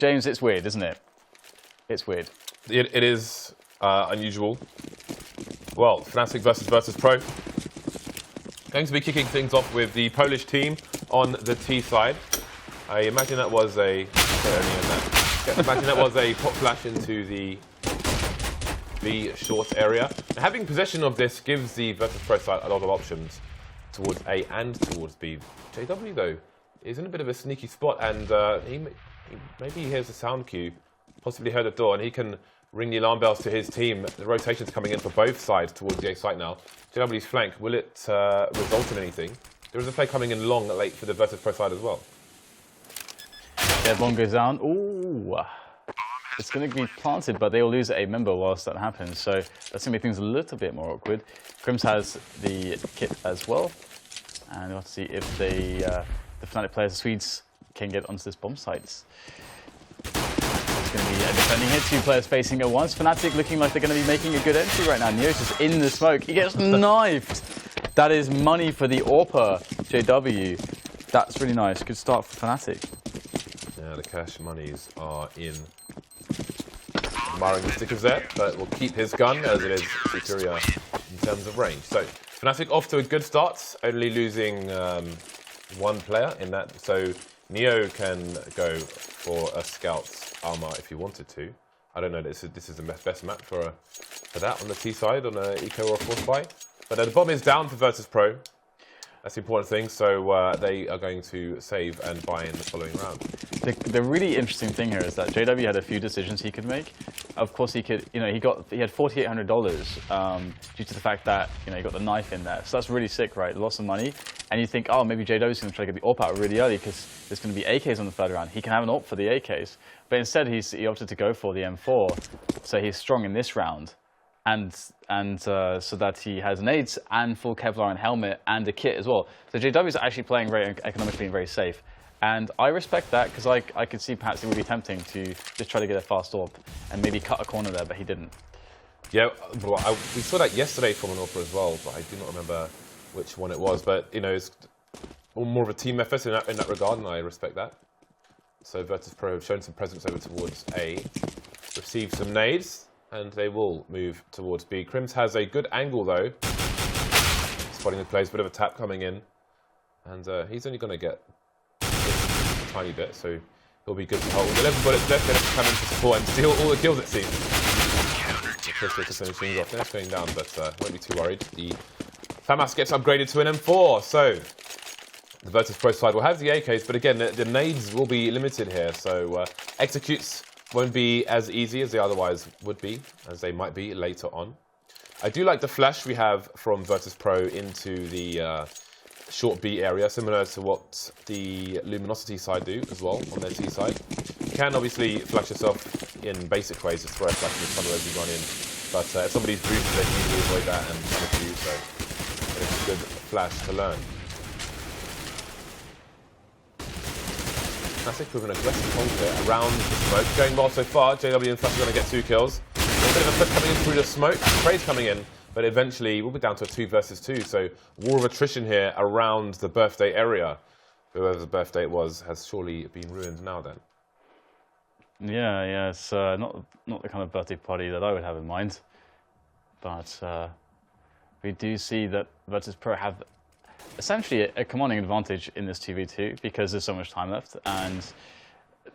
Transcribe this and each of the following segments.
James, it's weird, isn't it? It's weird. It is unusual. Well, Fnatic versus Virtus.Pro. Going to be kicking things off with the Polish team on the T side. I imagine that was a pop flash into the B short area. And having possession of this gives the Virtus.Pro side a lot of options towards A and towards B. JW though is in a bit of a sneaky spot, and maybe he hears a sound cue, possibly heard a door, and he can ring the alarm bells to his team. The rotation's coming in for both sides towards the A site now. JW's flank, will it result in anything? There is a play coming in long late for the Virtus.Pro side as well. Yeah, bomb goes down. Ooh. It's going to be planted, but they will lose a member whilst that happens. So that's going to make things a little bit more awkward. Crims has the kit as well. And we'll have to see if the Fnatic players, the Swedes, can get onto this bomb site. It's going to be a defending hit. Two players facing at once. Fnatic looking like they're going to be making a good entry right now. Neo's just in the smoke. He gets knifed. That is money for the AWP, JW. That's really nice. Good start for Fnatic. Yeah, the cash monies are in. Admiring the stickers there, but will keep his gun as it is superior in terms of range. So Fnatic off to a good start, only losing one player in that. So Neo can go for a scout's armor if he wanted to. I don't know. This is the best map for that on the T side on an eco or a force buy. But the bomb is down for Virtus.Pro. That's the important thing. So they are going to save and buy in the following round. The really interesting thing here is that JW had a few decisions he could make. Of course, he could, he had $4,800 due to the fact that he got the knife in there. So that's really sick, right? Lots of money, and you think, oh, maybe JW's going to try to get the AWP out really early because there's going to be AKs on the third round. He can have an AWP for the AKs, but instead he opted to go for the M4, so he's strong in this round, and so that he has nades and full Kevlar and helmet and a kit as well. So JW's actually playing very economically and very safe. And I respect that because I could see perhaps it would be tempting to just try to get a fast AWP and maybe cut a corner there, but he didn't. Yeah, well, we saw that yesterday from an AWP as well, but I do not remember which one it was. But it's more of a team effort in that regard, and I respect that. So Virtus.Pro have shown some presence over towards A, received some nades, and they will move towards B. Crims has a good angle though, spotting the plays, bit of a tap coming in, and he's only going to get tiny bit, so he'll be good to hold. 11 bullets left, then to come in to support and steal all the kills, it seems. Crystal to finish things off. They're going down, but won't be too worried. The FAMAS gets upgraded to an M4, so the Virtus.Pro side will have the AKs, but again, the nades will be limited here, so executes won't be as easy as they otherwise would be, as they might be later on. I do like the flash we have from Virtus.Pro into the short B area, similar to what the Luminosity side do as well on their T side. You can obviously flash yourself in basic ways, just throw a flash in the tunnel as you run in. But if somebody's boosted, they can easily avoid that and punish you, so it's a good flash to learn. Fnatic with an aggressive hold here around the smoke. Going well so far, JW and Flash are going to get 2 kills. A bit of a push coming in through the smoke, Spray's coming in. But eventually, we'll be down to a 2 versus 2. So, war of attrition here around the birthday area. Whoever's birthday it was has surely been ruined now then. Yeah, it's not the kind of birthday party that I would have in mind. But we do see that Virtus.Pro have essentially a commanding advantage in this 2v2 because there's so much time left. And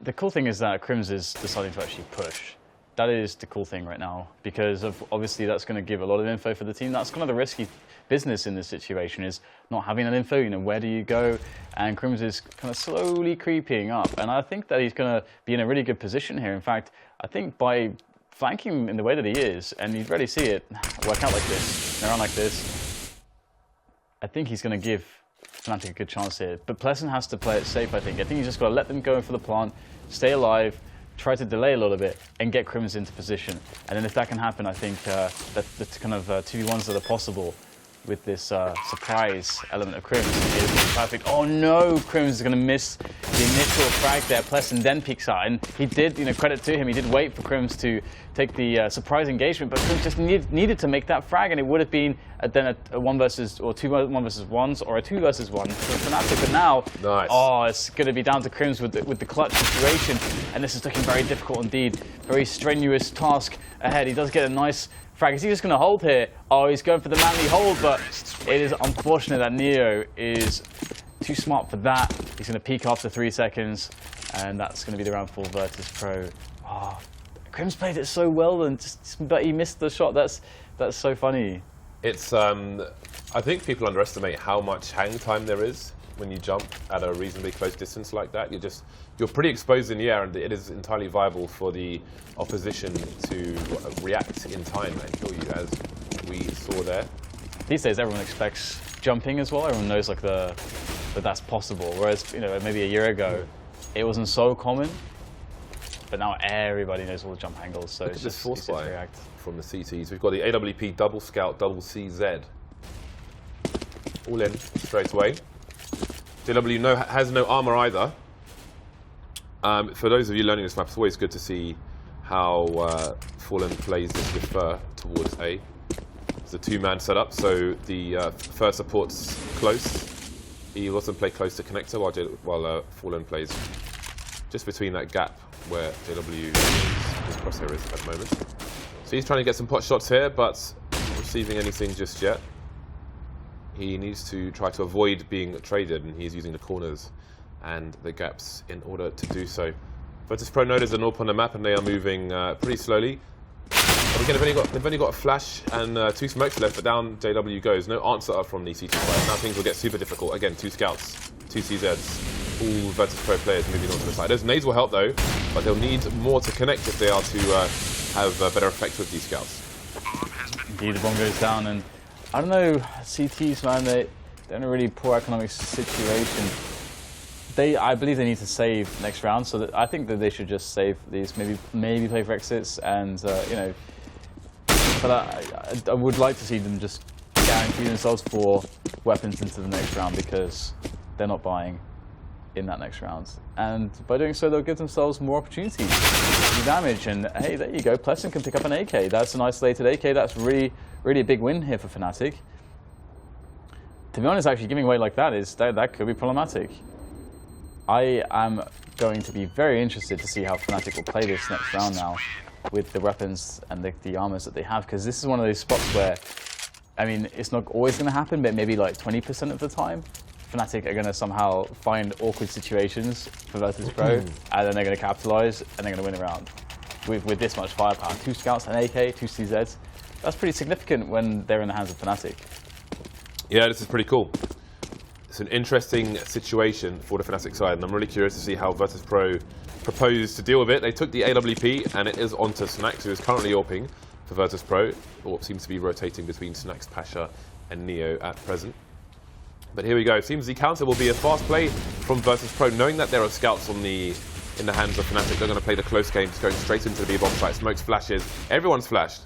the cool thing is that Crims is deciding to actually push. That is the cool thing right now, because obviously that's going to give a lot of info for the team. That's kind of the risky business in this situation, is not having that info. Where do you go? And Crims is kind of slowly creeping up, and I think that he's going to be in a really good position here. In fact, I think by flanking him in the way that he is, and you'd already see it work out like this, around like this, I think he's going to give Fnatic a good chance here. But Pleasant has to play it safe, I think. I think he's just got to let them go for the plant, stay alive, try to delay a little bit and get Crims into position. And then if that can happen, I think that the kind of 2v1s that are possible with this surprise element of Crims is perfect. Oh no, Crims is going to miss the initial frag there. Pleasant then peeks out, and he did, credit to him, he did wait for Crims to take the surprise engagement, but Crims just needed to make that frag, and it would have been then a 1 versus, or 2 1 versus 1s, or a 2 versus 1 for Fnatic. But now, nice. Oh, it's going to be down to Crims with the clutch situation, and this is looking very difficult indeed. Very strenuous task ahead. He does get a nice frag. Is he just going to hold here? Oh, he's going for the manly hold, but it is unfortunate that Neo is too smart for that. He's going to peek after 3 seconds, and that's going to be the round for Virtus.Pro. Oh, Crims played it so well, but he missed the shot. That's so funny. It's I think people underestimate how much hang time there is when you jump at a reasonably close distance like that. You're pretty exposed in the air, and it is entirely viable for the opposition to react in time and kill you, as we saw there. These days, everyone expects jumping as well. Everyone knows that that's possible. Whereas maybe a year ago, it wasn't so common. But now everybody knows all the jump angles. So Look it's at this force buy react from the CTs. We've got the AWP double scout, double CZ. All in straight away. JW has no armor either. For those of you learning this map, it's always good to see how Fallen plays this with Fur towards A. It's a 2-man setup, so the Fur supports close. He will also play close to connector while Fallen plays just between that gap where JW his crosshair is at the moment. So he's trying to get some pot shots here, but not receiving anything just yet. He needs to try to avoid being traded, and he's using the corners and the gaps in order to do so. Virtus.Pro notice an AWP on the map, and they are moving pretty slowly. But again, they've only got a flash and 2 smokes left, but down JW goes. No answer from the CT side. Now things will get super difficult. Again, 2 scouts, 2 CZs. All Virtus.Pro players moving onto the side. Those nades will help though, but they'll need more to connect if they are to have a better effect with these scouts. Indeed, the bomb goes down, and I don't know, CTs, man, they're in a really poor economic situation. I believe they need to save next round, so I think that they should just save these, maybe play for exits, and but I would like to see them just guarantee themselves 4 weapons into the next round, because they're not buying in that next round, and by doing so they'll give themselves more opportunities to do damage. And hey, there you go, Pleasant can pick up an AK. That's an isolated AK. That's really a big win here for Fnatic. To be honest, actually giving away like that that could be problematic. I am going to be very interested to see how Fnatic will play this next round now with the weapons and the armors that they have, because this is one of those spots where, I mean, it's not always going to happen, but maybe like 20% of the time Fnatic are going to somehow find awkward situations for Virtus.Pro, and then they're going to capitalize, and they're going to win a round with this much firepower. 2 scouts, an AK, 2 CZs. That's pretty significant when they're in the hands of Fnatic. Yeah, this is pretty cool. It's an interesting situation for the Fnatic side, and I'm really curious to see how Virtus.Pro propose to deal with it. They took the AWP, and it is onto Snax, who is currently AWPing for Virtus.Pro. Or seems to be rotating between Snax, Pasha, and Neo at present. But here we go. It seems the counter will be a fast play from Virtus.Pro, knowing that there are scouts in the hands of Fnatic. They're going to play the close games, going straight into the B-bomb site. Smokes, flashes. Everyone's flashed,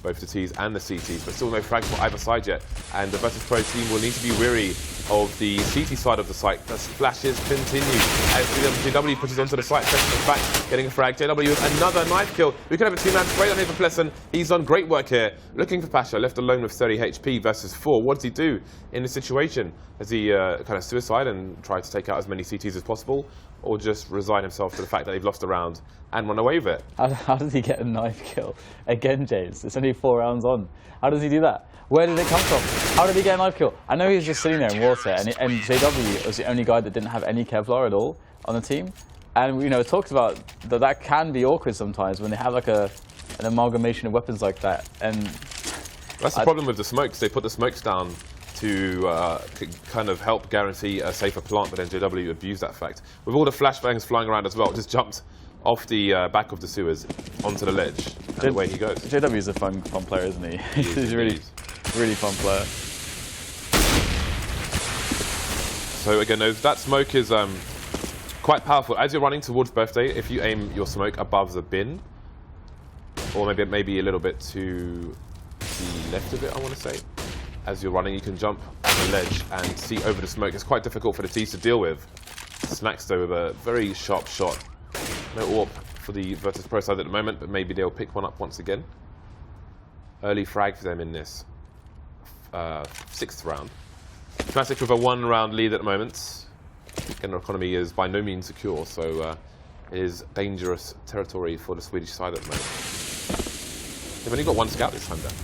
both the Ts and the CTs, but still no frags for either side yet. And the Virtus.Pro team will need to be weary of the CT side of the site. The flashes continue as JW pushes onto the site, pressing back, getting a frag. JW with another knife kill. We could have a 2-man spray on here for Pleasant. He's done great work here. Looking for Pasha, left alone with 30 HP versus 4. What does he do in this situation? Does he kind of suicide and try to take out as many CTs as possible, or just resign himself to the fact that they've lost a round and run away with it? How does he get a knife kill? Again, James, it's only 4 rounds on. How does he do that? Where did it come from? How did he get a knife kill? I know he was just sitting there in water, and JW was the only guy that didn't have any Kevlar at all on the team. And we talked about that can be awkward sometimes when they have like an amalgamation of weapons like that. And that's the problem with the smokes. They put the smokes down to kind of help guarantee a safer plant, but then JW abused that fact. With all the flashbangs flying around as well, just jumped off the back of the sewers onto the ledge, and away he goes. JW is a fun player, isn't he? He's a really fun player. So again, that smoke is quite powerful. As you're running towards Birthday, if you aim your smoke above the bin, or maybe a little bit to the left of it, I want to say, as you're running, you can jump on the ledge and see over the smoke. It's quite difficult for the T's to deal with. Snacks though with a very sharp shot. No AWP for the Virtus.Pro side at the moment, but maybe they'll pick one up once again. Early frag for them in this 6th round. Fnatic with a 1-round lead at the moment. Again, their economy is by no means secure, so it is dangerous territory for the Swedish side at the moment. They've only got 1 scout this time, though.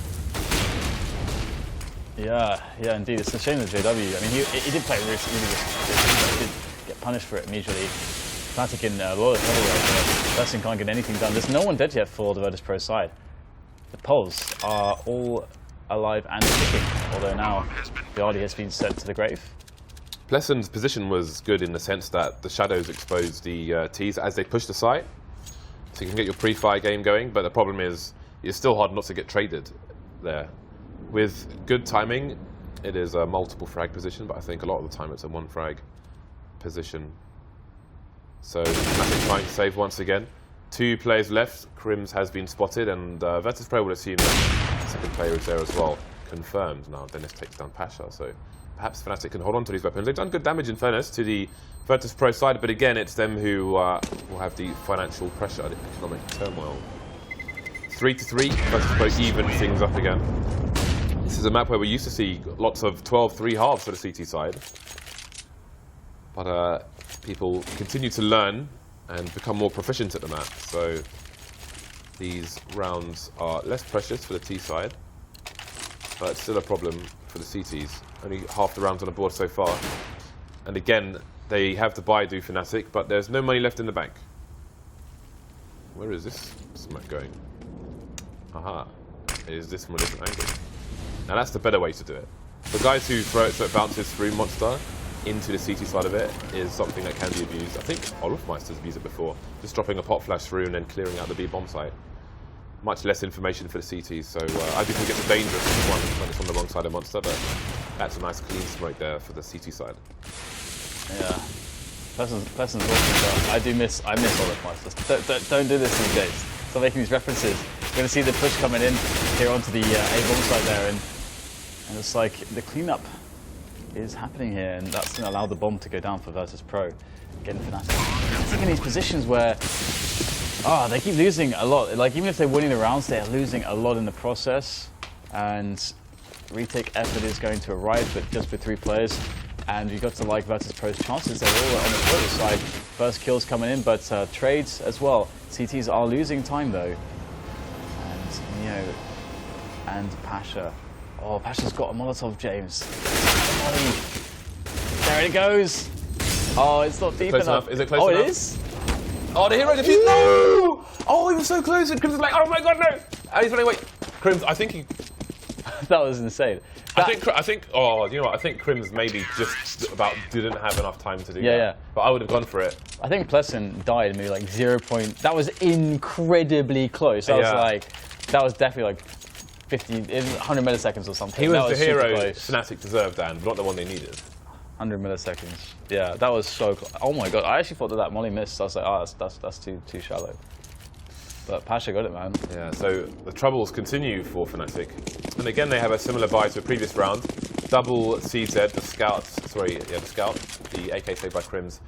Yeah, indeed. It's a shame that JW. I mean, he did play really good. He did get punished for it immediately. Fnatic in a lot of trouble. Lesson can't get anything done. There's no one dead yet for the Virtus.Pro side. The polls are all alive and kicking, although now the RD has been sent to the grave. Plesson's position was good in the sense that the shadows exposed the T's as they pushed the site, so you can get your pre-fire game going, but the problem is it's still hard not to get traded there. With good timing, it is a multiple frag position, but I think a lot of the time it's a 1 frag position. So Fnatic trying to save once again. 2 players left. Crims has been spotted, and Virtus.Pro will assume that the second player is there as well. Confirmed. Now Dennis takes down Pasha, so perhaps Fnatic can hold on to these weapons. They've done good damage in fairness to the Virtus.Pro side, but again, it's them who will have the financial pressure, the economic turmoil. 3-3, Virtus.Pro even things up again. This is a map where we used to see lots of 12-3 halves for the CT side. But people continue to learn and become more proficient at the map, so these rounds are less precious for the T side, but it's still a problem for the CTs. Only half the rounds on the board so far. And again, they have to buy do Fnatic, but there's no money left in the bank. Where is this smoke going? Aha. Is this from a different angle? Now that's the better way to do it. The guys who throw it so it bounces through Monster into the CT side of it is something that can be abused. I think Olofmeister's abused it before. Just dropping a pot flash through and then clearing out the B bomb site. Much less information for the CTs, so I do think it's a dangerous one when it's on the wrong side of Monster, but that's a nice clean smoke there for the CT side. Yeah. Plesson's awesome. I miss Olofmeister. Don't do this these days. Stop making these references. You're going to see the push coming in here onto the A bomb site there, and it's like the cleanup is happening here, and that's going to allow the bomb to go down for Virtus.Pro. Getting Fnatic. Taking these positions where they keep losing a lot. Like, even if they're winning the rounds, they're losing a lot in the process. And retake effort is going to arrive, but just with 3 players. And you've got to like Virtus.Pro's chances. They're all on the Pro side. First kills coming in, but trades as well. CTs are losing time though. And Neo and Pasha. Oh, Pasha's got a Molotov, James. There it goes. Oh, it's not deep enough. Is it close enough? Oh, it is? Oh, the hero defused. No! Oh, he was so close. And Crims was like, oh my god, no! And he's running away. Crims, I think he... That was insane. I think, oh, you know what? I think Crims maybe just about didn't have enough time to do that. Yeah. But I would have gone for it. I think Plesson died maybe like 0. That was incredibly close. That was like, that was definitely like 100 milliseconds or something. He was the hero Fnatic deserved, Dan, but not the one they needed. 100 milliseconds. Yeah, that was so close. Oh my god, I actually thought that molly missed. I was like, oh, that's too shallow. But Pasha got it, man. Yeah, so the troubles continue for Fnatic. And again, they have a similar buy to a previous round. Double CZ, the scout, the AK saved by Crims,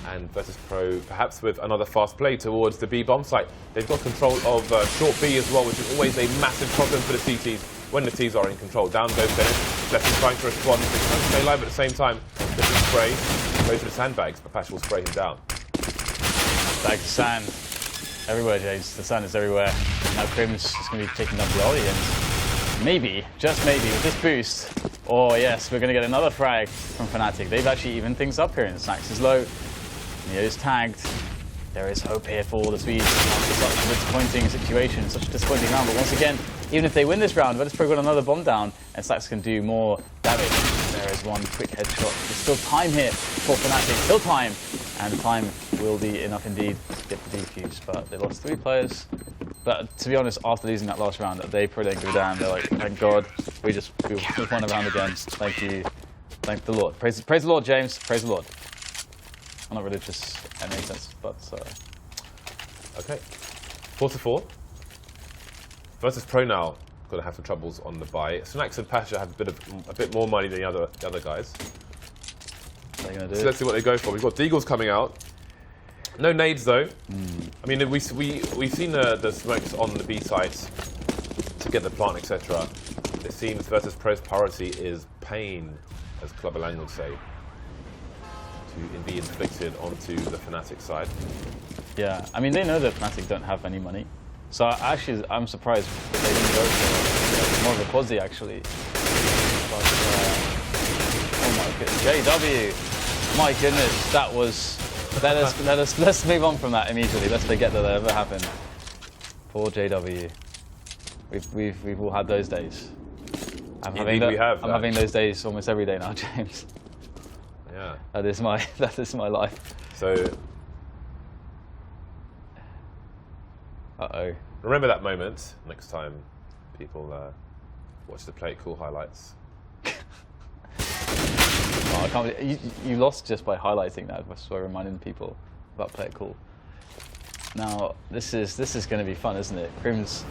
and Virtus.Pro, perhaps with another fast play towards the B bomb site. They've got control of short B as well, which is always a massive problem for the CTs when the Ts are in control. Down goes Dennis. Left trying to respond. They can't stay alive at the same time. This is spray. Goes to the sandbags, but Pasha will spray him down. Back to sand. Everywhere, James. The sand is everywhere. Now Crims is going to be taking up the audience. Maybe, just maybe, with this boost. Oh yes, we're going to get another frag from Fnatic. They've actually evened things up here, and Snacks is low. Neo's tagged. There is hope here for the Swedes. It's such a disappointing situation, such a disappointing round. But once again, even if they win this round, Virtus.Pro got another bomb down, and Snacks can do more damage. There is one quick headshot. There's still time here for Fnatic. Still time. And time will be enough indeed to get the defuse. But they lost 3 players. But to be honest, after losing that last round, they probably didn't give a damn. They're like, thank God, we won a round again. Thank you. Thank the Lord. Praise the Lord, James. Praise the Lord. I'm not religious in any sense, but... Okay. 4-4. Virtus.Pro now going to have some troubles on the buy. Snax and Pasha have a bit more money than the other guys. What are they gonna do? So let's see what they go for. We've got Deagles coming out. No nades though. I mean, we've seen the smokes on the B sites to get the plant, etc. It seems Virtus.Pro's priority is pain, as Clubber Lang would say, to be inflicted onto the Fnatic side. Yeah, I mean, they know that Fnatic don't have any money. So actually, I'm surprised that they didn't go for more of a quasi, actually. But, oh my goodness, JW! My goodness, that was... let's move on from that immediately. Let's forget that ever happened. Poor JW. We've all had those days. I'm having those days almost every day now, James. Yeah. That is my life. So. Uh-oh. Remember that moment next time people watch the Play It Cool highlights. Oh, I can't believe, you lost just by highlighting that, so reminding people about Play It Cool. Now, this is going to be fun, isn't it? Crims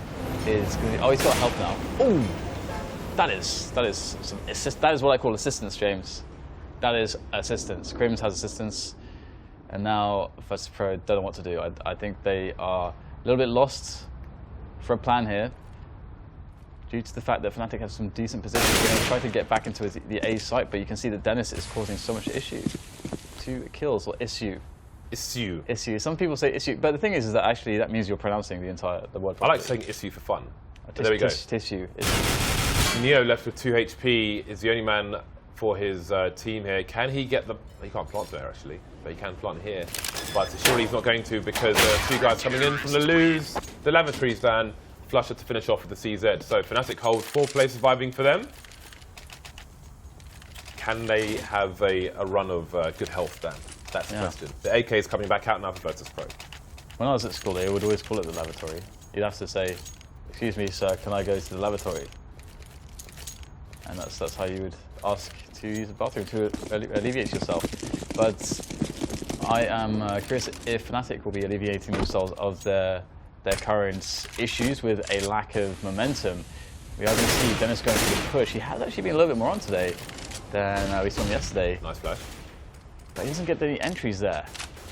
is going to be, oh, he's got help now. Oh, that is what I call assistance, James. That is assistance. Crims has assistance, and now Virtus.Pro don't know what to do. I think they are a little bit lost for a plan here, due to the fact that Fnatic have some decent positions. They're going to try to get back into the A site, but you can see that Dennis is causing so much issue. 2 kills, or issue. Issue. Some people say issue, but the thing is that actually that means you're pronouncing the word. I like saying issue for fun. There we go. Tissue. Neo left with 2 HP, is the only man for his team here. Can he get the... He can't plant there, actually, but he can plant here. But surely he's not going to, because 2 guys coming in from the lose. The lavatory's down. Flusher to finish off with the CZ. So Fnatic hold 4 players surviving for them. Can they have a run of good health, Dan? That's the question. The AK is coming back out now for Virtus.Pro. When I was at school, they would always call it the lavatory. You'd have to say, "Excuse me, sir, can I go to the lavatory?" And that's how you would ask to use the bathroom to alleviate yourself. But I am curious if Fnatic will be alleviating themselves of their current issues with a lack of momentum. We are going to see Dennis going for the push. He has actually been a little bit more on today than we saw him yesterday. Nice flash. But he doesn't get any entries there.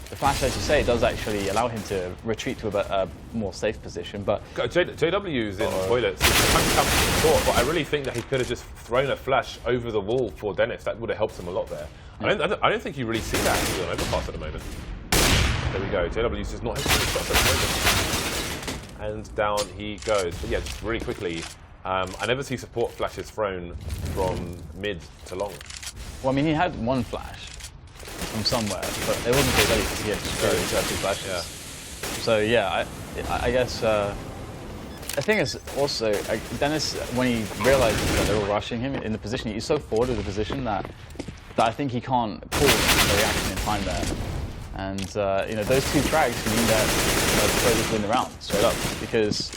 The flash, as you say, does actually allow him to retreat to a more safe position. But JW's in the toilet, so he's trying to come to the court, but I really think that he could have just thrown a flash over the wall for Dennis. That would have helped him a lot there. I don't think you really see that actually on Overpass at the moment. There we go. JW's just not hitting the shots at the moment. And down he goes. But yeah, just really quickly, I never see support flashes thrown from mid to long. Well, I mean, he had one flash from somewhere, but it wasn't JW because he had two flashes. Yeah. So yeah, I guess the thing is also Dennis, when he realizes that they're all rushing him in the position, he's so forward of the position that I think he can't call the reaction in time there. And those 2 frags mean that the Pro just win the round straight up, because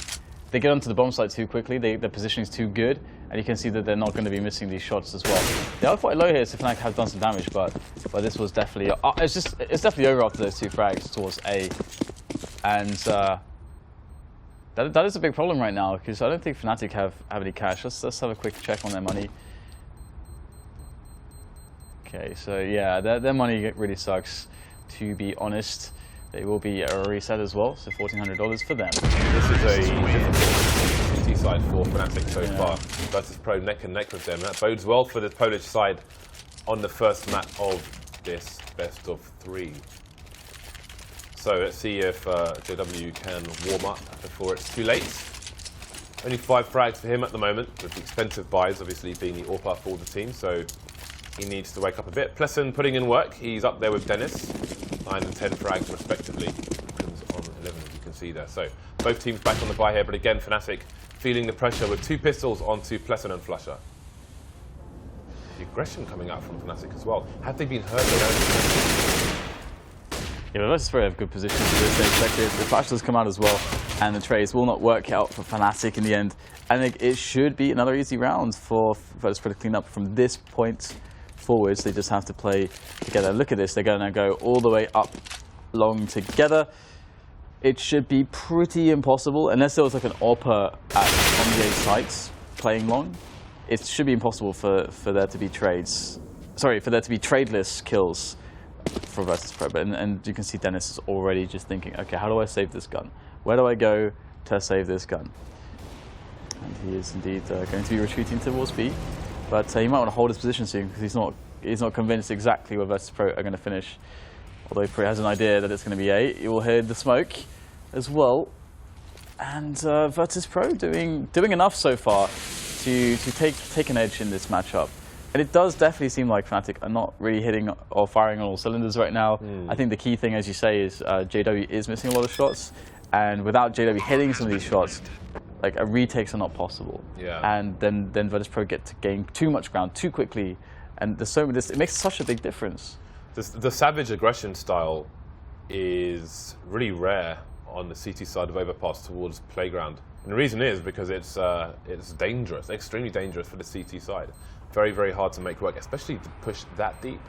they get onto the bomb site too quickly. Their positioning is too good, and you can see that they're not going to be missing these shots as well. They are quite low here, so Fnatic have done some damage, but this was definitely it's definitely over after those 2 frags towards A, and that is a big problem right now, because I don't think Fnatic have any cash. Let's have a quick check on their money. Okay, so yeah, their money really sucks, to be honest. They will be a reset as well, so $1,400 for them. This is a difficult city side for Fnatic so far. Virtus.Pro neck and neck with them. That bodes well for the Polish side on the first map of this best of 3. So let's see if JW can warm up before it's too late. Only 5 frags for him at the moment, with the expensive buys obviously being the AWP for the team, so he needs to wake up a bit. Pleasant putting in work. He's up there with Dennis. 9 and 10 frags respectively. On 11, as you can see there. So both teams back on the buy here, but again, Fnatic feeling the pressure with 2 pistols onto Pleasant and Flusher. The aggression coming out from Fnatic as well. Have they been hurt? Yeah, but Virtus.Pro have good positions for this. They expected the flash does come out as well, and the trades will not work out for Fnatic in the end. I think it should be another easy round for Virtus.Pro to clean up from this point forwards. They just have to play together. Look at this, they're going to go all the way up long together. it should be pretty impossible, unless there was like an AWPer at NBA sites playing long. It should be impossible for there to be trades. Sorry, for there to be tradeless kills for Virtus.Pro. And you can see Dennis is already just thinking, okay, how do I save this gun? Where do I go to save this gun? And he is indeed going to be retreating towards B, but he might want to hold his position soon because he's not convinced exactly where Virtus.Pro are going to finish. Although he probably has an idea that it's going to be A. You will hear the smoke as well. And Virtus.Pro doing enough so far to take an edge in this matchup. And it does definitely seem like Fnatic are not really hitting or firing on all cylinders right now. I think the key thing, as you say, is JW is missing a lot of shots. And without JW hitting some of these shots, like retakes are not possible. Yeah. And then Virtus.Pro get to gain too much ground too quickly. And there's so it makes such a big difference. The savage aggression style is really rare on the CT side of Overpass towards Playground. And the reason is because it's dangerous, extremely dangerous for the CT side. Very, very hard to make work, especially to push that deep.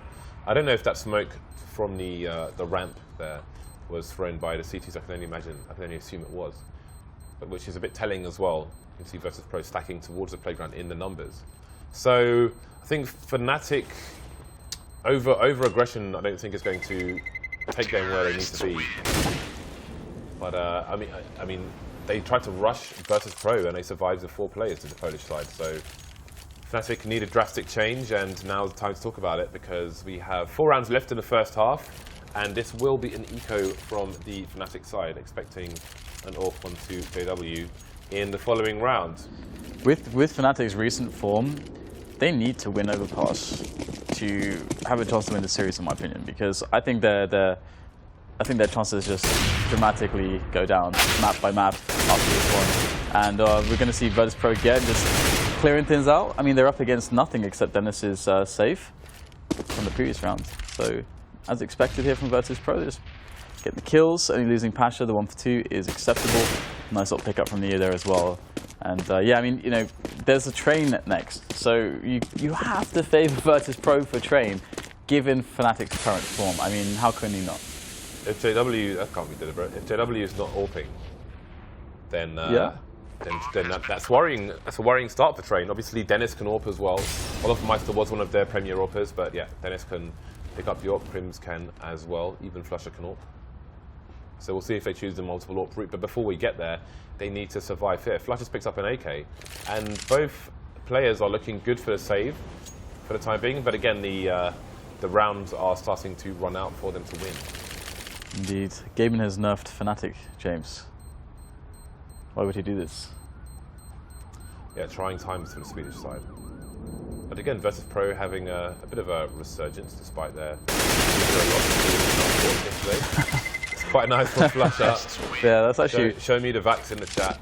I don't know if that smoke from the ramp there was thrown by the CTs. I can only imagine, I can only assume it was. But which is a bit telling as well. You can see Virtus.Pro stacking towards the Playground in the numbers. So I think Fnatic over aggression, I don't think is going to take them where they need to be. But I mean, they tried to rush Virtus.Pro and they survived with 4 players to the Polish side. So Fnatic need a drastic change, and now's the time to talk about it because we have 4 rounds left in the first half, and this will be an eco from the Fnatic side, expecting an AWP onto JW in the following round. With Fnatic's recent form, they need to win Overpass to have a chance to win the series, in my opinion, because I think their chances just dramatically go down map by map after this one. And we're going to see Virtus.Pro again just clearing things out. I mean, they're up against nothing except Dennis's save from the previous round. So, as expected here from Virtus.Pro, they're just getting the kills, only losing Pasha, the 1 for 2 is acceptable. Nice little pickup from Neo there as well. And yeah, I mean, you know, there's a Train next. So you have to favor Virtus.Pro for Train, given Fnatic's current form. I mean, how can you not? If JW, that can't be deliberate. If JW is not AWPing, then yeah. Then that's worrying. That's a worrying start for Train. Obviously, Dennis can AWP as well. Olofmeister was one of their premier AWPers, but yeah, Dennis can pick up the AWP. Prims can as well. Even Flusher can AWP. So we'll see if they choose the multiple AWP route. But before we get there, they need to survive here. Flusher's picks up an AK, and both players are looking good for the save for the time being. But again, the rounds are starting to run out for them to win. Indeed. Gaben has nerfed Fnatic, James. Why would he do this? Yeah, trying times for the Swedish side. But again, Virtus.Pro having a bit of a resurgence despite their It's quite nice for Flusher. Yeah, that's actually... Show me the vax in the chat.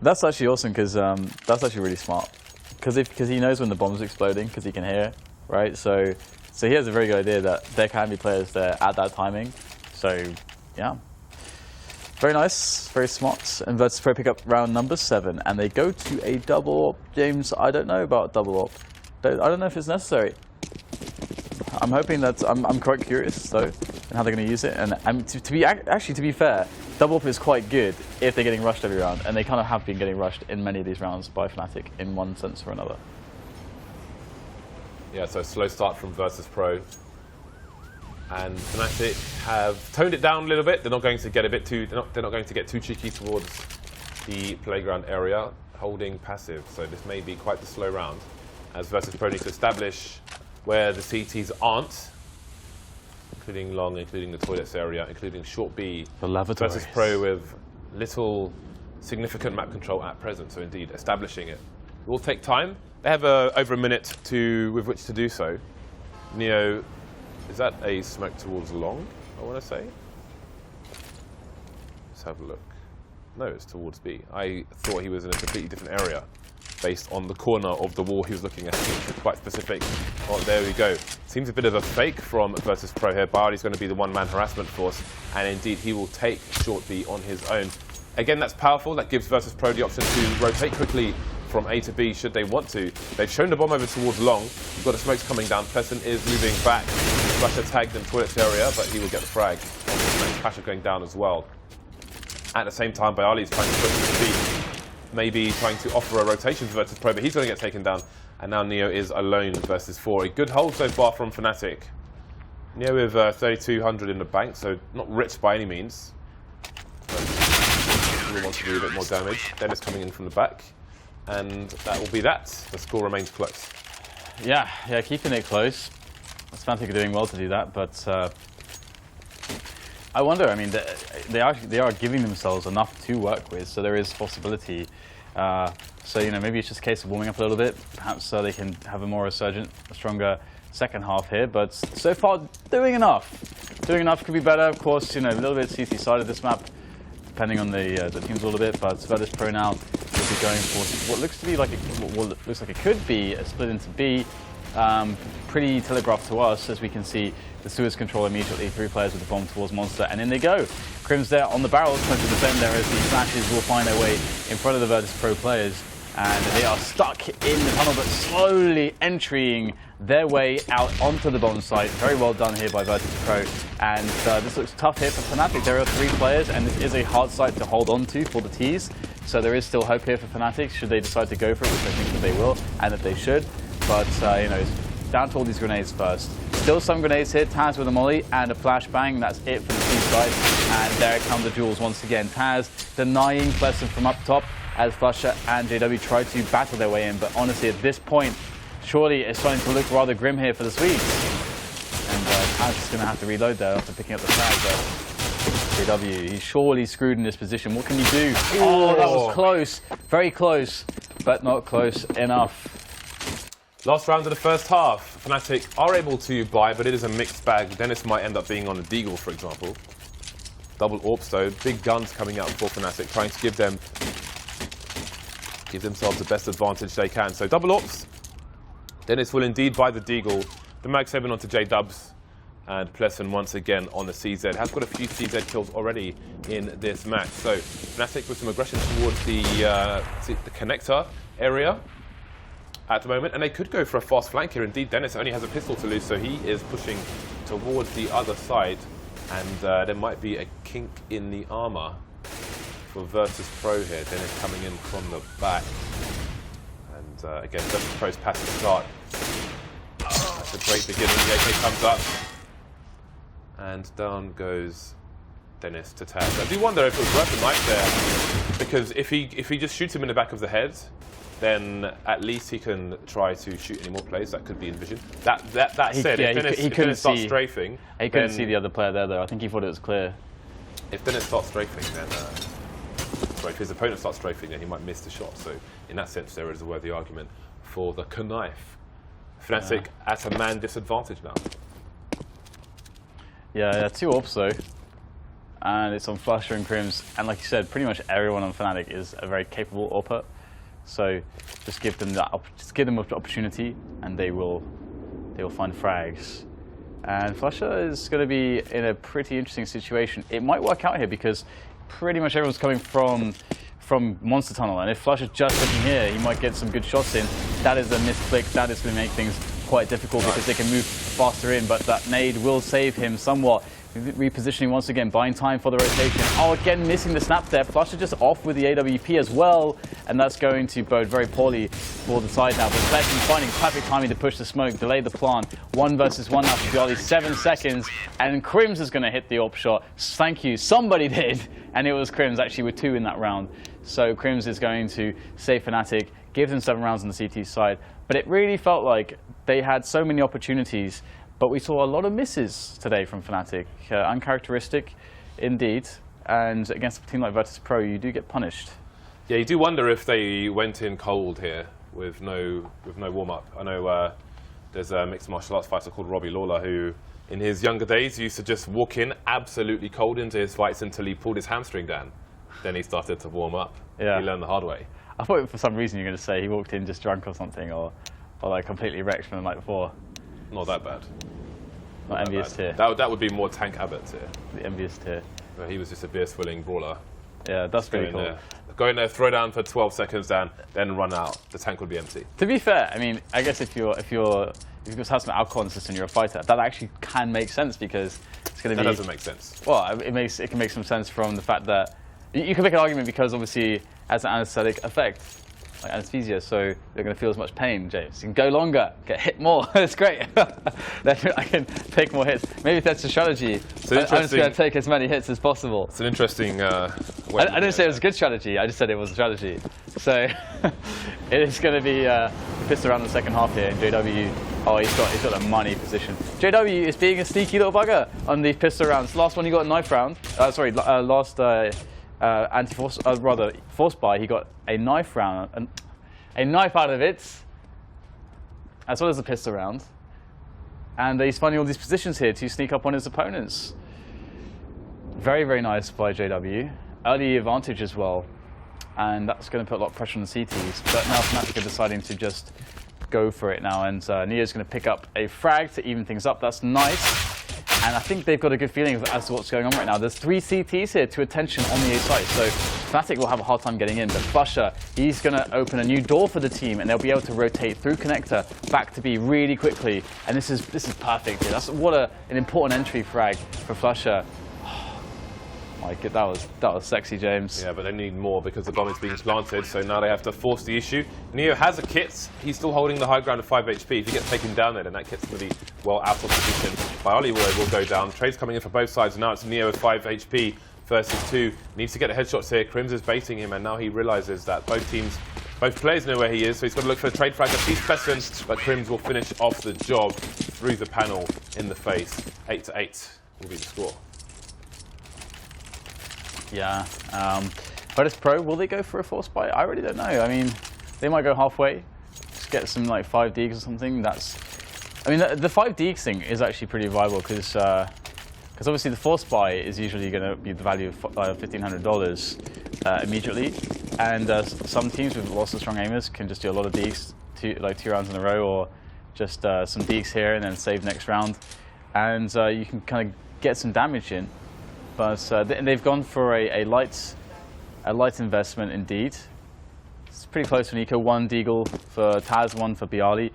That's actually awesome because that's actually really smart. Because he knows when the bomb's exploding because he can hear it, right? So he has a very good idea that there can be players there at that timing. So, yeah. Very nice, very smart. And Virtus.Pro pick up round number 7, and they go to a double AWP. James, I don't know about double AWP. I don't know if it's necessary. I'm hoping that I'm quite curious though, and how they're going to use it. And to be fair, double AWP is quite good if they're getting rushed every round, and they kind of have been getting rushed in many of these rounds by Fnatic in one sense or another. Yeah, so slow start from Virtus.Pro. And Fnatic have toned it down a little bit. They're not going to get they're not going to get too cheeky towards the Playground area, holding passive. So this may be quite the slow round, as Virtus.Pro need to establish where the CTs aren't, including long, including the toilets area, including short B. The lavatories. Virtus.Pro with little significant map control at present. So indeed, establishing it will take time. They have over a minute with which to do so. Neo. Is that a smoke towards long, I want to say? Let's have a look. No, it's towards B. I thought he was in a completely different area based on the corner of the wall he was looking at. Quite specific. Oh, there we go. Seems a bit of a fake from Virtus.Pro here. Barley's going to be the one-man harassment force, and indeed he will take short B on his own. Again, that's powerful. That gives Virtus.Pro the option to rotate quickly from A to B should they want to. They've shown the bomb over towards long. You've got the smokes coming down. Pleasant is moving back. Flusher tagged in toilets area, but he will get the frag. Pasha going down as well. At the same time, Bayali is trying to push to B, maybe trying to offer a rotation for Virtus.Pro, but he's going to get taken down. And now Neo is alone versus 4. A good hold so far from Fnatic. Neo with 3,200 in the bank, so not rich by any means. He wants to do a bit more damage. Dennis coming in from the back, and that will be that. The score remains close. Yeah, keeping it close. Fnatic are doing well to do that, but I wonder. I mean, they are giving themselves enough to work with, so there is possibility. So maybe it's just a case of warming up a little bit. Perhaps they can have a more resurgent, a stronger second half here. But so far, doing enough. Doing enough could be better, of course. A little bit CT side of this map, depending on the teams a little bit. But Virtus.Pro now will be going for what looks to be like what looks like it could be a split into B. Pretty telegraphed to us, as we can see the Suez control immediately. 3 players with the bomb towards Monster, and in they go. Crims there on the barrels, 20% there as the flashes will find their way in front of the Virtus.Pro players. And they are stuck in the tunnel, but slowly entering their way out onto the bomb site. Very well done here by Virtus.Pro. And this looks tough here for Fnatic. There are 3 players, and this is a hard site to hold on to for the T's. So there is still hope here for Fnatic, should they decide to go for it, which I think that they will, and that they should. But, it's down to all these grenades first. Still some grenades here. Taz with a molly and a flashbang. That's it for the T side. And there come the duels once again. Taz denying Pleasant from up top as Flusher and JW try to battle their way in. But honestly, at this point, surely it's starting to look rather grim here for the Swedes. And Taz is going to have to reload there after picking up the flag. But JW, he's surely screwed in this position. What can you do? Oh, that was close. Very close, but not close enough. Last round of the first half. Fnatic are able to buy, but it is a mixed bag. Dennis might end up being on a Deagle, for example. Double AWPs though. Big guns coming out for Fnatic, trying to give themselves the best advantage they can. So double AWPs. Dennis will indeed buy the Deagle. The mag 7 onto J-Dubs. And Pleasant once again on the CZ. Has got a few CZ kills already in this match. So Fnatic with some aggression towards the connector area at the moment, and they could go for a fast flank here. Indeed, Dennis only has a pistol to lose, so he is pushing towards the other side, and there might be a kink in the armor for Virtus.Pro here. Dennis coming in from the back, and again, Virtus.Pro's passive start. That's a great beginning. The AK comes up, and down goes Dennis to Taz. I do wonder if it was worth a knife there, because if he just shoots him in the back of the head, then at least he can try to shoot any more plays. That could be envisioned. That said, if Dennis starts strafing... He couldn't see the other player there, though. I think he thought it was clear. If Dennis starts strafing, then... if his opponent starts strafing, then he might miss the shot. So, in that sense, there is a worthy argument for the knife. Fnatic at a man disadvantage now. Yeah, 2 AWPs, though. And it's on Flusher and Crims. And like you said, pretty much everyone on Fnatic is a very capable AWPer. So just give them the opportunity, and they will find frags. And Flusher is going to be in a pretty interesting situation. It might work out here because pretty much everyone's coming from Monster Tunnel, and if Flusher's just looking here, he might get some good shots in. That is a misclick. That is going to make things quite difficult because they can move faster in. But that nade will save him somewhat. Repositioning once again, buying time for the rotation. Oh, again, missing the snap there. Flusher just off with the AWP as well, and that's going to bode very poorly for the side now. But Pleasant finding perfect timing to push the smoke, delay the plant. 1 versus 1 now for Bialy, 7 seconds, and Crims is going to hit the AWP shot. Thank you, somebody did, and it was Crims actually with 2 in that round. So Crims is going to save Fnatic, give them 7 rounds on the CT side, but it really felt like they had so many opportunities. But we saw a lot of misses today from Fnatic, uncharacteristic indeed. And against a team like Virtus.Pro, you do get punished. Yeah, you do wonder if they went in cold here with no warm-up. I know there's a mixed martial arts fighter called Robbie Lawler who, in his younger days, used to just walk in absolutely cold into his fights until he pulled his hamstring down. Then he started to warm up. Yeah. He learned the hard way. I thought for some reason you were going to say he walked in just drunk or something, or like completely wrecked from the night before. Not that bad. Not envious tier. That would be more Tank Abbott tier. The envious tier. But he was just a beer-swilling brawler. Yeah, that's pretty cool. Go in there, throw down for 12 seconds down, then run out. The tank would be empty. To be fair, I mean, I guess if you just have some alcohol in the system, you're a fighter. That actually can make sense because it's going to be. That doesn't make sense. Well, it can make some sense from the fact that You can make an argument because obviously it has an anesthetic effect, like anesthesia, so you're going to feel as much pain, James. You can go longer, get hit more. It's great. I can take more hits. Maybe that's a strategy. I'm just going to take as many hits as possible. It's an interesting way. I didn't say it was a good strategy. I just said it was a strategy. So it is going to be pissed around in the second half here. And JW, oh, he's got a money position. JW is being a sneaky little bugger on the pistol rounds. Last one he got a knife round. Last anti-force, rather force buy, he got a knife round, a knife out of it, as well as a pistol round. And he's finding all these positions here to sneak up on his opponents. Very, very nice by JW. Early advantage as well. And that's going to put a lot of pressure on the CTs. But now Fnatic are deciding to just go for it now. And Neo's going to pick up a frag to even things up. That's nice. And I think they've got a good feeling as to what's going on right now. There's 3 CTs here to attention on the A site. So Fnatic will have a hard time getting in. But Flusher, he's going to open a new door for the team. And they'll be able to rotate through connector back to B really quickly. And this is perfect here. That's what an important entry frag for Flusher. My God, that was sexy, James. Yeah, but they need more because the bomb is being planted, so now they have to force the issue. Neo has a kit. He's still holding the high ground of 5 HP. If he gets taken down there, then that kit's going to be well out of position. Bialy will go down. Trades coming in for both sides. Now it's Neo with 5 HP versus 2. Needs to get the headshots here. Crims is baiting him, and now he realizes that both players know where he is, so he's got to look for the trade frag that he's pressing, but Crims will finish off the job through the panel in the face. 8-8 will be the score. Yeah, Virtus.Pro, will they go for a force buy? I really don't know. I mean, they might go halfway, just get some like 5 deeks or something. I mean, the 5 deeks thing is actually pretty viable because obviously the force buy is usually going to be the value of $1,500 immediately, and some teams with lots of strong aimers can just do a lot of deeks, 2 rounds in a row, or just some deeks here and then save next round, and you can kind of get some damage in. But they've gone for a light investment indeed. It's pretty close to an eco. 1 Deagle for Taz, 1 for Bialy,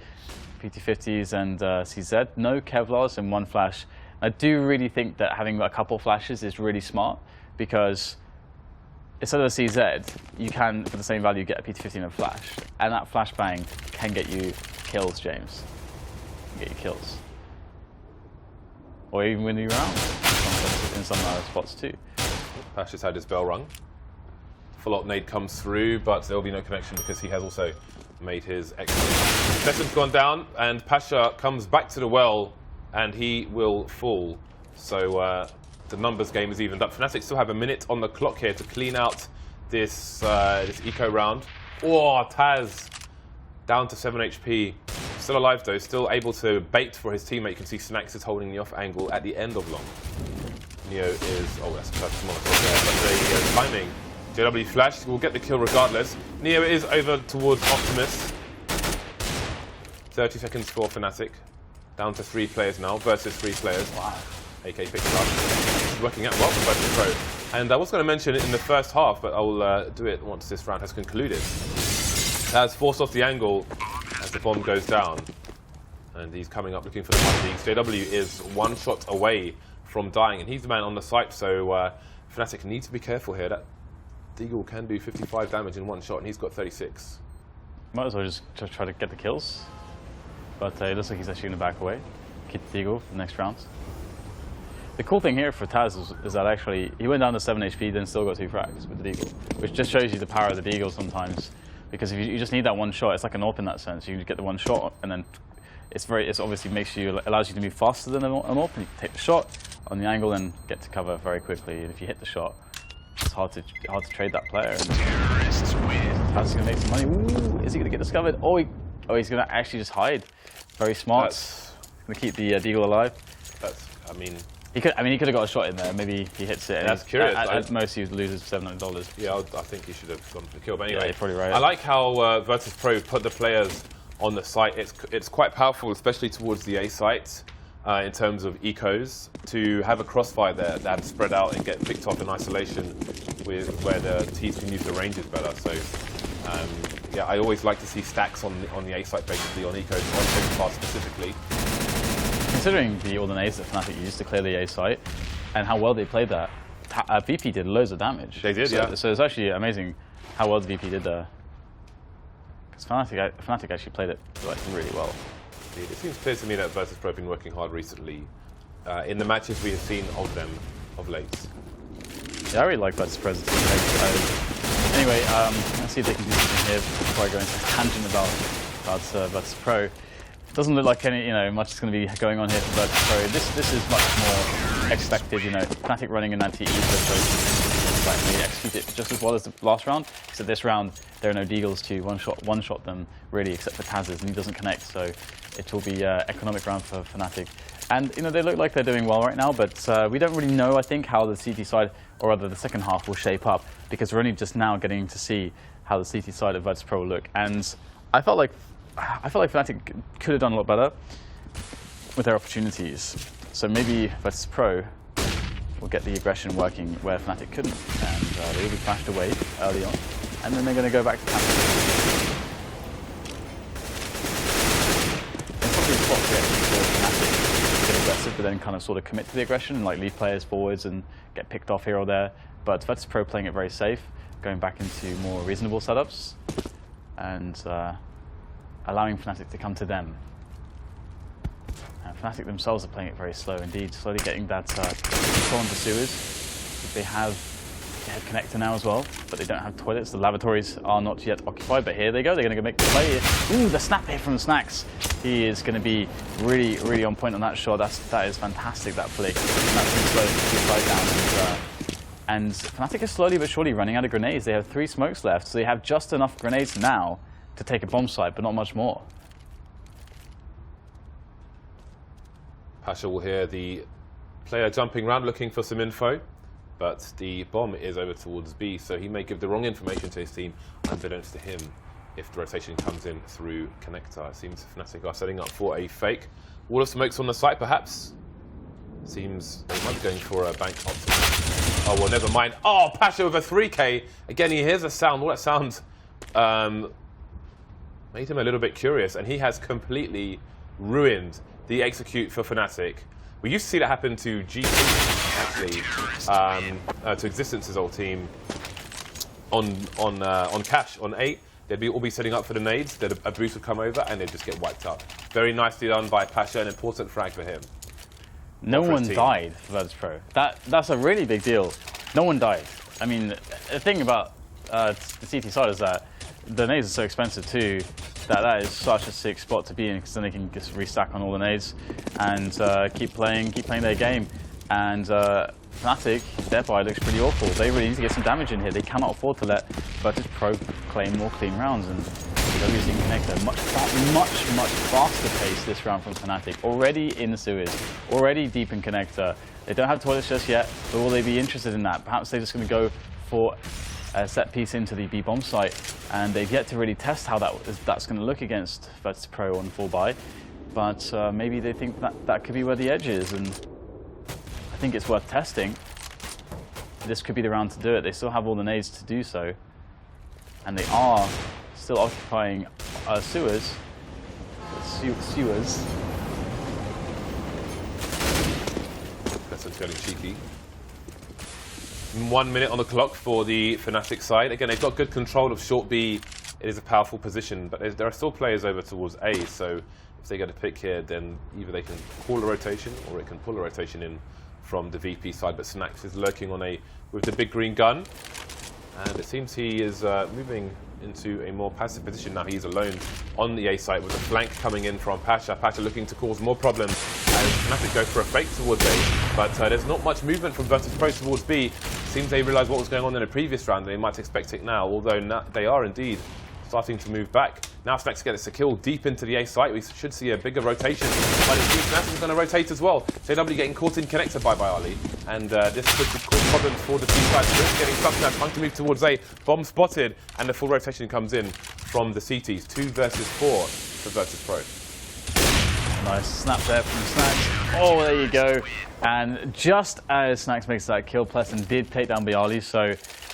PT50s and CZ. No Kevlars and 1 flash. I do really think that having a couple flashes is really smart because instead of a CZ, you can, for the same value, get a PT50 and a flash. And that flashbang can get you kills, James. Can get you kills. Or even win the round. In some spots too. Pash has had his bell rung. Full-out nade comes through, but there will be no connection because he has also made his exit. Session's gone down, and Pasha comes back to the well, and he will fall. So the numbers game is evened up. Fnatic still have a minute on the clock here to clean out this eco round. Oh, Taz down to 7 HP. Still alive though, still able to bait for his teammate. You can see Snax is holding the off angle at the end of long. Neo is, oh, that's a perfect molotov there, but there you go, timing. JW flash will get the kill regardless. Neo is over towards Optimus. 30 seconds for Fnatic. Down to 3 players now versus 3 players. Wow. AK picks it up. It's working out well for Virtus.Pro. And I was going to mention it in the first half, but I will do it once this round has concluded. Has forced off the angle as the bomb goes down. And he's coming up looking for the 1 leagues. JW is 1 shot away from dying, and he's the man on the site, so Fnatic need to be careful here. That Deagle can do 55 damage in 1 shot, and he's got 36. Might as well just try to get the kills, but it looks like he's actually going to back away. Keep the Deagle for the next rounds. The cool thing here for Taz is that actually he went down to 7 HP, then still got 2 frags with the Deagle, which just shows you the power of the Deagle sometimes. Because if you just need that 1 shot, it's like an AWP in that sense. You get the 1 shot, and then it's obviously allows you to move faster than an AWP, and you can take the shot on the angle and get to cover very quickly. And if you hit the shot, it's hard to trade that player. Terrorists win. Taz is going to make some money. Ooh, is he going to get discovered? Oh, he's going to actually just hide. Very smart. Going to keep the Deagle alive. He could have got a shot in there. Maybe he hits it. He's curious. At most, he loses $700. Yeah, I think he should have gone for the kill. But anyway, yeah, you're probably right. I like how Virtus.Pro put the players on the site. It's quite powerful, especially towards the A site, in terms of ecos, to have a crossfire there that spread out and get picked off in isolation, where the T's can use the ranges better. So yeah, I always like to see stacks on the A site, basically on ecos, on Overpass specifically. Considering all the nades that Fnatic used to clear the A site and how well they played that, VP did loads of damage. They did, so, yeah. So it's actually amazing how well the VP did there. Because Fnatic actually played it like really well. It seems clear to me that Virtus.Pro have been working hard recently in the matches we have seen of them of late. Yeah, I really like Virtus.Pro's team. Anyway, let's see if they can do something here before I go into a tangent about Virtus.Pro. Doesn't look like much is going to be going on here for Virtus.Pro. This is much more expected. Fnatic running an anti-Ether, so they execute it just as well as the last round. Except this round, there are no deagles to one-shot them really, except for Taz's, and he doesn't connect. So it will be economic round for Fnatic. And they look like they're doing well right now, but we don't really know, I think, how the CT side, or rather the second half, will shape up, because we're only just now getting to see how the CT side of Virtus.Pro will look. And I felt like Fnatic could have done a lot better with their opportunities. So maybe Virtus.Pro will get the aggression working where Fnatic couldn't, and they will be flashed away early on, and then they're going to go back to camp. It's probably a spot for Fnatic to get aggressive, but then kind of sort of commit to the aggression and like lead players forwards and get picked off here or there. But Virtus.Pro playing it very safe, going back into more reasonable setups, and allowing Fnatic to come to them. And Fnatic themselves are playing it very slow indeed, slowly getting that control on the sewers. They have connector now as well, but they don't have toilets. The lavatories are not yet occupied, but here they go. They're going to go make the play. Ooh, the snap hit from Snacks. He is going to be really, really on point on that shot. That is fantastic, that flick. That's slowly right down. And Fnatic is slowly but surely running out of grenades. They have 3 smokes left, so they have just enough grenades now to take a bomb site, but not much more. Pasha will hear the player jumping around looking for some info, but the bomb is over towards B, so he may give the wrong information to his team, unbeknownst to him, if the rotation comes in through connector. It seems Fnatic are setting up for a fake wall of smokes on the site, perhaps. Seems they might be going for a bank option. Oh, well, never mind. Oh, Pasha with a 3K. Again, he hears a sound. All that sound made him a little bit curious, and he has completely ruined the execute for Fnatic. We used to see that happen to GT, actually, to Existence's old team on Cash, on 8. They'd all be setting up for the nades, then a boost would come over, and they'd just get wiped up. Very nicely done by Pasha, an important frag for him. No one died for Virtus.Pro. That's a really big deal. No one died. I mean, the thing about the CT side is that the nades are so expensive too, that is such a sick spot to be in, because then they can just restack on all the nades and keep playing their game. And Fnatic, their buy looks pretty awful. They really need to get some damage in here. They cannot afford to let Virtus.Pro claim more clean rounds. And they're using connector much faster pace this round from Fnatic. Already in the sewers, already deep in connector. They don't have toilets just yet, but will they be interested in that? Perhaps they're just going to go for a set piece into the B bomb site, and they've yet to really test how that's going to look against Virtus.Pro on 4x. But maybe they think that could be where the edge is, and I think it's worth testing. This could be the round to do it. They still have all the nades to do so, and they are still occupying sewers. Sewers. That's getting cheeky. 1 minute on the clock for the Fnatic side. Again, they've got good control of short B. It is a powerful position, but there are still players over towards A, so if they get a pick here, then either they can call a rotation or it can pull a rotation in from the VP side. But Snacks is lurking on with the big green gun, and it seems he is moving into a more passive position now. He's alone on the A site with a flank coming in from Pasha. Pasha looking to cause more problems as Fnatic go for a fake towards A, but there's not much movement from Virtus.Pro towards B. Seems they realised what was going on in the previous round and they might expect it now, although they are indeed starting to move back. Now Snacks gets a kill deep into the A site. We should see a bigger rotation, but it seems Fnatic is going to rotate as well. JW getting caught in connector by Ali, and this could cause problems for the team side. Risk getting stuck now, trying to move towards A. Bomb spotted, and the full rotation comes in from the CTs. 2 versus 4 for Virtus.Pro. Nice snap there from Snacks. Oh, there you go. And just as Snacks makes that kill, Pleasant did take down Bialy,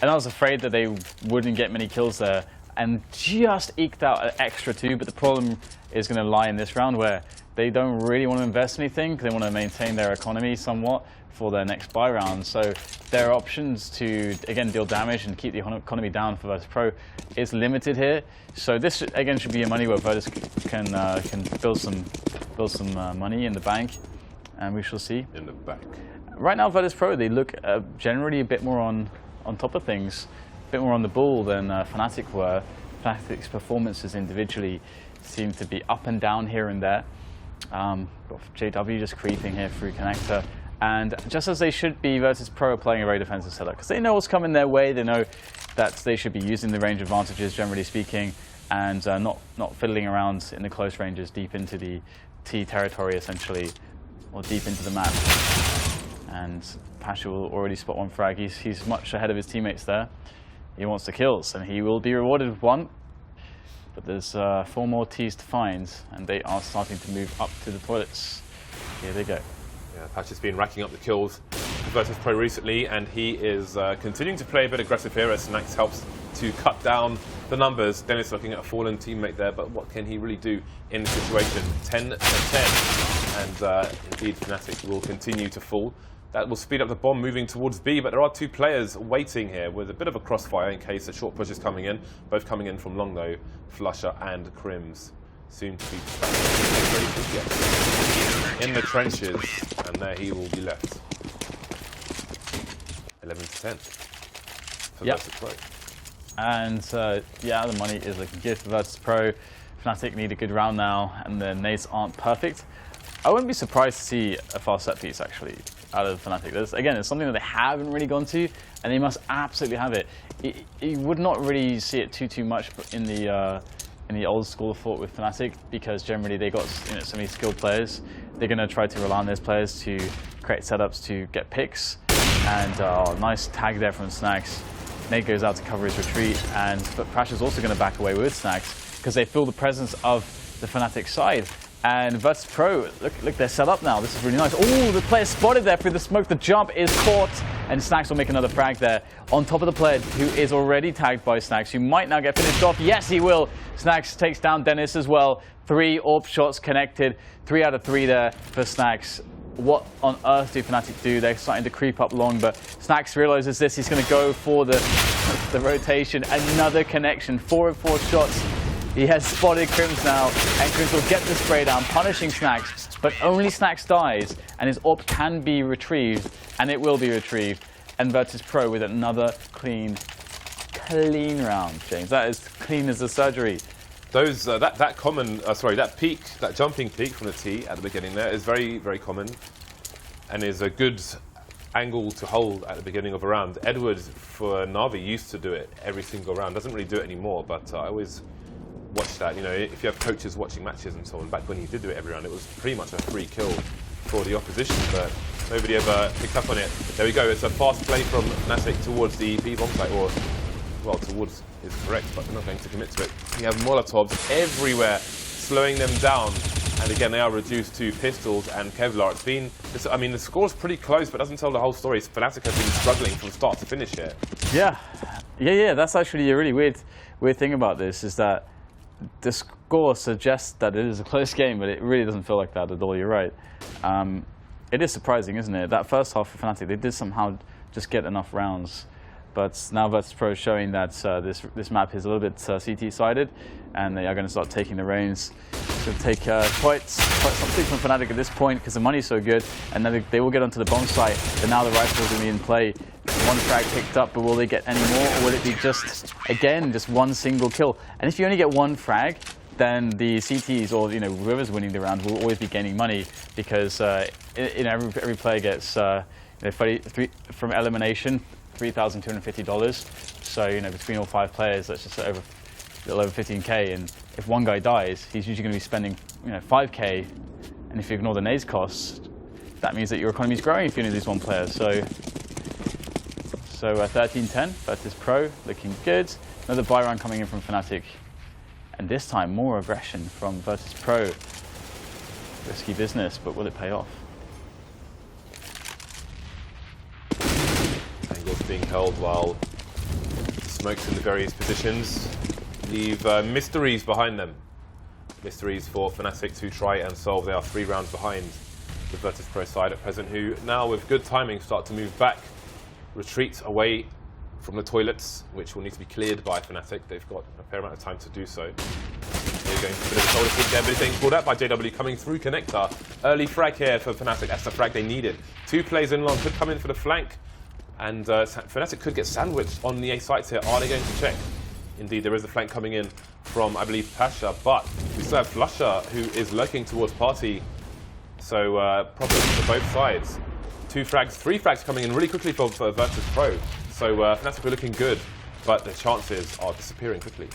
and I was afraid that they wouldn't get many kills there, and just eked out an extra 2, but the problem is going to lie in this round where they don't really want to invest anything, because they want to maintain their economy somewhat for their next buy round. So their options to, again, deal damage and keep the economy down for Virtus.Pro is limited here. So this, again, should be a money where Virtus can build some money in the bank, and we shall see. In the bank. Right now, Virtus.Pro, they look generally a bit more on top of things, a bit more on the ball than Fnatic were. Fnatic's performances individually seem to be up and down here and there. Got JW just creeping here through connector. And just as they should be, Virtus.Pro are playing a very defensive setup because they know what's coming their way. They know that they should be using the range advantages, generally speaking, and not fiddling around in the close ranges deep into the T territory, essentially, or deep into the map. And Pasha will already spot one frag. He's much ahead of his teammates there. He wants the kills, and he will be rewarded with one. But there's 4 more Ts to find, and they are starting to move up to the toilets. Here they go. Yeah, Patch has been racking up the kills for Virtus.Pro recently, and he is continuing to play a bit aggressive here as Snax helps to cut down the numbers. Dennis looking at a fallen teammate there, but what can he really do in the situation? 10 to 10, and indeed Fnatic will continue to fall. That will speed up the bomb moving towards B, but there are 2 players waiting here with a bit of a crossfire in case a short push is coming in. Both coming in from long though, Flusher and Crims. Soon to be in the trenches, and there he will be left. 11 to 10 for Virtus.Pro. And yeah, the money is looking good for Virtus.Pro. Fnatic need a good round now, and the nades aren't perfect. I wouldn't be surprised to see a fast set piece actually out of Fnatic. Again, it's something that they haven't really gone to, and they must absolutely have it. You would not really see it too much in the old school of thought with Fnatic, because generally they got so many skilled players. They're going to try to rely on those players to create setups to get picks. And nice tag there from Snax. Nate goes out to cover his retreat, but Prasha's also going to back away with Snax because they feel the presence of the Fnatic side. And Virtus.Pro, look, they're set up now. This is really nice. Oh, the player spotted there through the smoke. The jump is caught, and Snax will make another frag there on top of the player who is already tagged by Snax, who might now get finished off. Yes, he will. Snax takes down Dennis as well. 3 AWP shots connected. 3 out of 3 there for Snax. What on earth do Fnatic do? They're starting to creep up long, but Snax realizes this. He's going to go for the rotation. Another connection. 4 of 4 shots. He has spotted Crims now, and Crims will get the spray down, punishing Snax, but only Snax dies, and his AWP can be retrieved, and it will be retrieved. And Virtus.Pro with another clean round, James. That is clean as a surgery. Those that peak, that jumping peak from the T at the beginning there is very, very common, and is a good angle to hold at the beginning of a round. Edward for Na'Vi used to do it every single round. Doesn't really do it anymore, but I always watch that. If you have coaches watching matches and so on, back when he did do it every round, it was pretty much a free kill for the opposition, but nobody ever picked up on it. There we go. It's a fast play from Fnatic towards the B bomb site, or well, towards is correct, but they're not going to commit to it. You have Molotovs everywhere, slowing them down, and again they are reduced to pistols and Kevlar. It's been, I mean, the score's pretty close, but doesn't tell the whole story. Fnatic have been struggling from start to finish here. Yeah. That's actually a really weird thing about this, is that the score suggests that it is a close game, but it really doesn't feel like that at all. You're right. It is surprising, isn't it? That first half for Fnatic, they did somehow just get enough rounds. But now Virtus.Pro is showing that this map is a little bit CT-sided, and they are going to start taking the reins. It's going to take quite something from Fnatic at this point, because the money's so good, and then they will get onto the bomb site, and now the rifle is going to be in play. 1 frag picked up, but will they get any more, or will it be just one single kill? And if you only get 1 frag, then the CTs, or whoever's winning the round, will always be gaining money, because every player gets from elimination $3,250. So between all 5 players, that's just a little over 15k. And if one guy dies, he's usually going to be spending 5k. And if you ignore the nades costs, that means that your economy is growing if you only lose 1 player. So 13-10, Virtus.Pro looking good. Another buy round coming in from Fnatic, and this time more aggression from Virtus.Pro. Risky business, but will it pay off? Angles being held while smokes in the various positions leave mysteries behind them. Mysteries for Fnatic to try and solve. They are 3 rounds behind the Virtus.Pro side at present, who now with good timing start to move back, retreat away from the toilets, which will need to be cleared by Fnatic. They've got a fair amount of time to do so. They're going for a bit of a shoulder kick there, but it's getting pulled out by JW coming through connector. Early frag here for Fnatic. That's the frag they needed. 2 plays in long, could come in for the flank. And Fnatic could get sandwiched on the A sites here. Are they going to check? Indeed, there is a flank coming in from, I believe, Pasha, but we still have Flusher, who is lurking towards Party. So problems for both sides. 3 frags coming in really quickly for Virtus.Pro. So Fnatic are looking good, but the chances are disappearing quickly.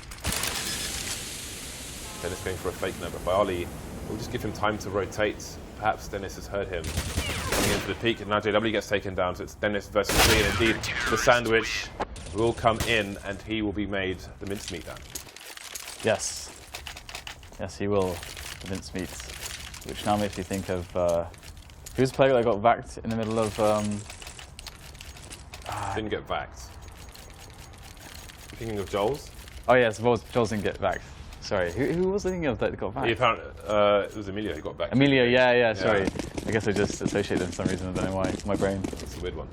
Dennis going for a fake now, but Bialy will just give him time to rotate. Perhaps Dennis has heard him coming in for the peak, and now JW gets taken down, so it's Dennis versus 3, and indeed the sandwich will come in, and he will be made the mincemeat down. Yes. Yes, he will, the mincemeat. Which now makes me think of, who's the player that got vacked in the middle of... Didn't get vacked. Thinking of Joel's? Oh yes, Joel's didn't get vacked. Sorry, who was thinking of that got vacked? It was Emilio who got vacked. Emilio, yeah, sorry. I guess I just associate them for some reason, I don't know why, my brain. It's a weird one.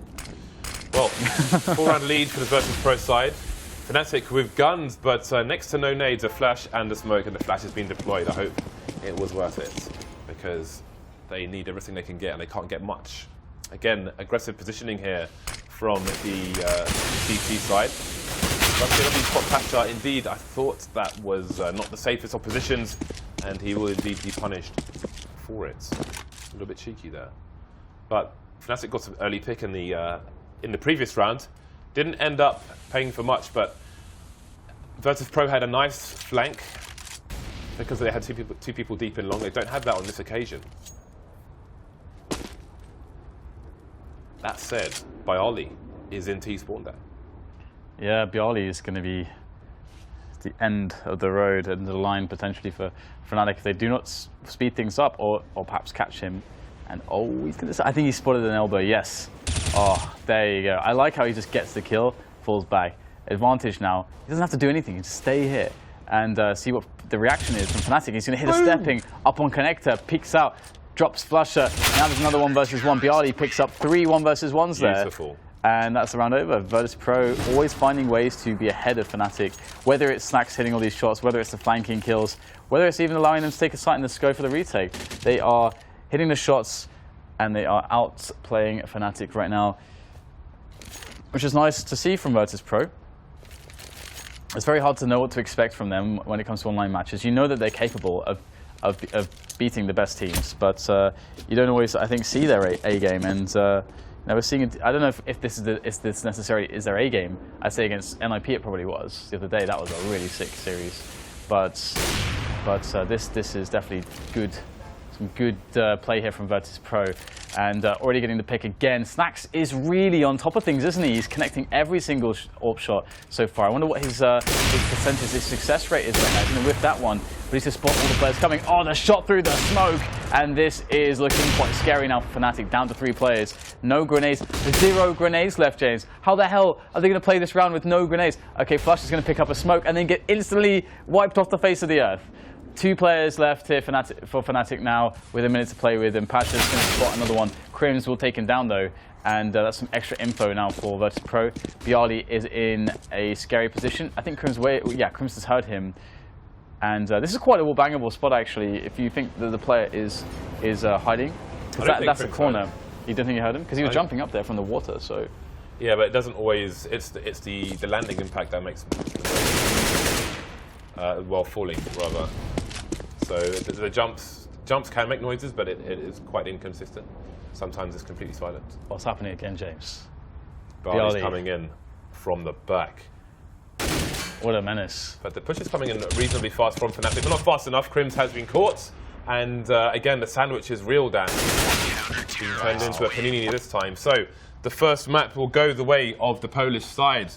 Well, 4-round lead for the Virtus.Pro side. Fnatic with guns, but next to no nades, a flash and a smoke, and the flash has been deployed. I hope it was worth it, because they need everything they can get, and they can't get much. Again, aggressive positioning here from the CT side. But JW spot Pasha, indeed, I thought that was not the safest of positions, and he will indeed be punished for it. A little bit cheeky there. But Fnatic got some early pick in the previous round. Didn't end up paying for much, but Virtus.Pro had a nice flank because they had two people deep in long. They don't have that on this occasion. That said, Bialy is in T-spawn there. Yeah, Bialy is going to be the end of the road and the line potentially for Fnatic if they do not speed things up or perhaps catch him. And oh, he's going to. I think he spotted an elbow. Yes. Oh, there you go. I like how he just gets the kill, falls back. Advantage now. He doesn't have to do anything. He just stay here and see what the reaction is from Fnatic. He's going to hit a stepping up on connector, peeks out, drops Flusher. Now there's another 1 versus 1. Bialy picks up 3 1 versus 1s there. Beautiful. And that's the round over. Virtus.Pro always finding ways to be ahead of Fnatic, whether it's Snacks hitting all these shots, whether it's the flanking kills, whether it's even allowing them to take a site and just go for the retake. They are hitting the shots and they are outplaying Fnatic right now, which is nice to see from Virtus.Pro. It's very hard to know what to expect from them when it comes to online matches. You know that they're capable of beating the best teams, but you don't always, I think, see their A game. And now we're seeing it. I don't know if this necessarily is their A game. I'd say against NIP it probably was the other day. That was a really sick series, but this is definitely good. Some good play here from Virtus.Pro, and already getting the pick again. Snacks is really on top of things, isn't he? He's connecting every single AWP shot so far. I wonder what his percentage, his success rate is right now. He's going to whiff that one, but he's to spot all the players coming. Oh, the shot through the smoke, and this is looking quite scary now for Fnatic. Down to 3 players, no grenades, 0 grenades left, James. How the hell are they going to play this round with no grenades? Okay, Flush is going to pick up a smoke and then get instantly wiped off the face of the earth. 2 players left here for Fnatic now, with a minute to play with, and Pasha's going to spot another one. Crims will take him down though, and that's some extra info now for Virtus.Pro. Bialy is in a scary position. I think Crims has heard him, and this is quite a bangable spot actually. If you think that the player is hiding, because that's a corner. You don't think you heard him? Because he was jumping up there from the water, so. Yeah, but it doesn't always. It's the landing impact that makes while falling rather. So the jumps can make noises, but it is quite inconsistent. Sometimes it's completely silent. What's happening again, James? Bialy's coming in from the back. What a menace. But the push is coming in reasonably fast from Fnatic, but not fast enough. Crims has been caught. And again, the sandwich is real, Dan. Being turned into a panini this time. So the first map will go the way of the Polish side.